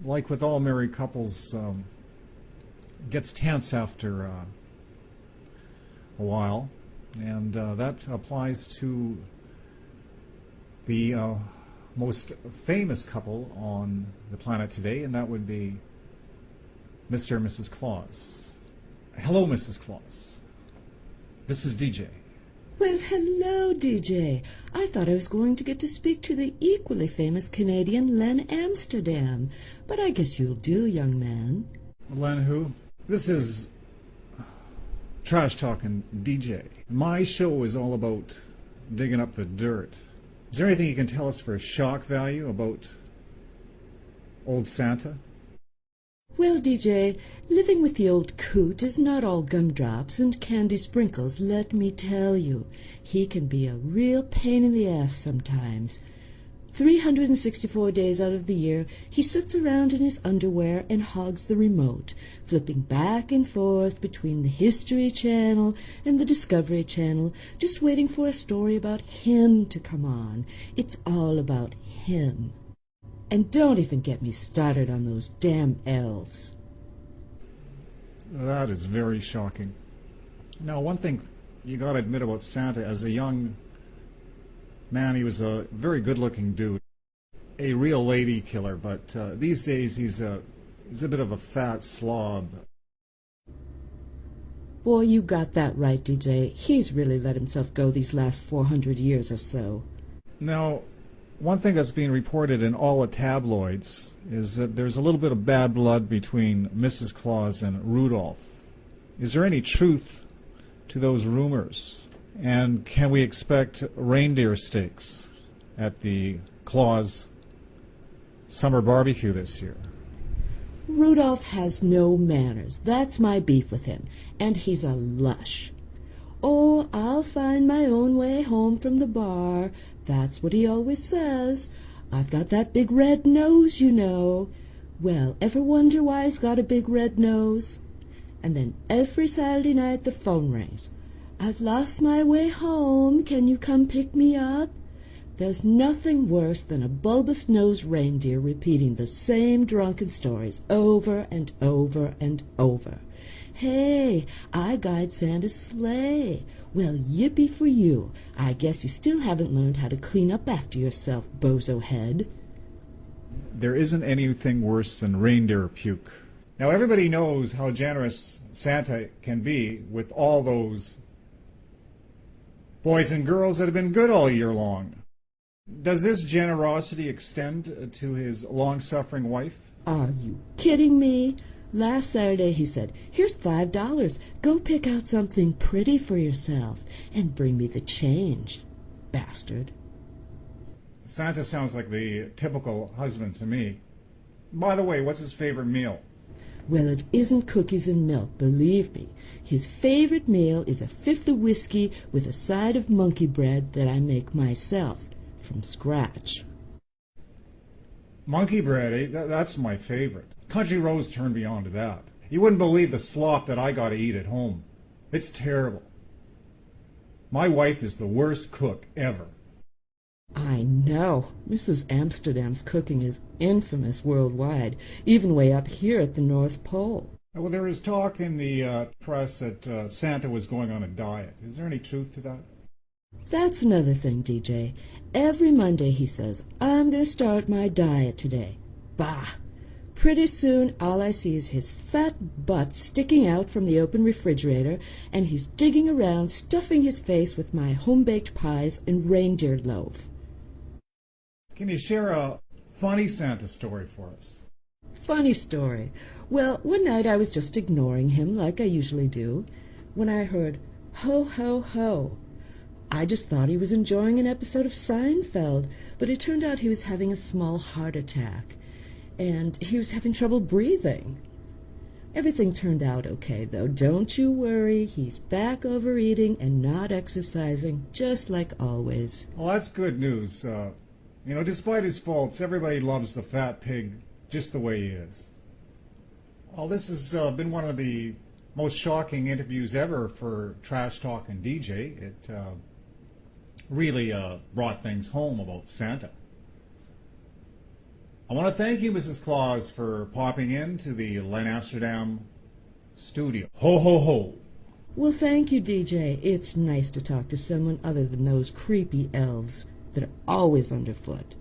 like with all married couples, gets tense after a while, and that applies to the most famous couple on the planet today, and that would be Mr. and Mrs. Claus. Hello, Mrs. Claus. This is DJ. Well, hello, DJ. I thought I was going to get to speak to the equally famous Canadian Len Amsterdam, but I guess you'll do, young man. Len who? This is Trash Talking DJ. My show is all about digging up the dirt. Is there anything you can tell us for shock value about old Santa? Well, DJ, living with the old coot is not all gumdrops and candy sprinkles, let me tell you. He can be a real pain in the ass sometimes. 364 days out of the year, he sits around in his underwear and hogs the remote, flipping back and forth between the History Channel and the Discovery Channel, just waiting for a story about him to come on. It's all about him. And don't even get me started on those damn elves. That is very shocking. Now, one thing you gotta admit about Santa, as a young man, he was a very good-looking dude. A real lady killer, but these days he's a bit of a fat slob. Boy, you got that right, DJ. He's really let himself go these last 400 years or so. Now, one thing that's being reported in all the tabloids is that there's a little bit of bad blood between Mrs. Claus and Rudolph. Is there any truth to those rumors? And can we expect reindeer steaks at the Claus summer barbecue this year? Rudolph has no manners. That's my beef with him. And he's a lush. Oh, I'll find my own way home from the bar. That's what he always says. I've got that big red nose, you know. Well, ever wonder why he's got a big red nose? And then every Saturday night the phone rings. I've lost my way home. Can you come pick me up? There's nothing worse than a bulbous-nosed reindeer repeating the same drunken stories over and over and over. Hey, I guide Santa's sleigh. Well, yippee for you. I guess you still haven't learned how to clean up after yourself, bozo head. There isn't anything worse than reindeer puke. Now, everybody knows how generous Santa can be with all those boys and girls that have been good all year long. Does this generosity extend to his long-suffering wife? Are you kidding me? Last Saturday he said, "Here's $5. Go pick out something pretty for yourself and bring me the change." Bastard. Santa sounds like the typical husband to me. By the way, what's his favorite meal? Well, it isn't cookies and milk, believe me. His favorite meal is a fifth of whiskey with a side of monkey bread that I make myself, from scratch. Monkey bread, eh? That's my favorite. Country roads turned me on to that. You wouldn't believe the slop that I gotta eat at home. It's terrible. My wife is the worst cook ever. I know. Mrs. Amsterdam's cooking is infamous worldwide, even way up here at the North Pole. Well, there is talk in the press that Santa was going on a diet. Is there any truth to that? That's another thing, DJ. Every Monday he says, "I'm going to start my diet today." Bah! Pretty soon all I see is his fat butt sticking out from the open refrigerator, and he's digging around, stuffing his face with my home-baked pies and reindeer loaf. Can you share a funny Santa story for us? Funny story. Well, one night I was just ignoring him like I usually do, when I heard, "Ho, ho, ho." I just thought he was enjoying an episode of Seinfeld, but it turned out he was having a small heart attack, and he was having trouble breathing. Everything turned out okay, though. Don't you worry. He's back overeating and not exercising, just like always. Well, that's good news. Despite his faults, everybody loves the fat pig just the way he is. Well, this has been one of the most shocking interviews ever for Trash Talk and DJ. It really brought things home about Santa. I want to thank you, Mrs. Claus, for popping in to the Len Amsterdam studio. Ho, ho, ho. Well, thank you, DJ. It's nice to talk to someone other than those creepy elves that are always underfoot.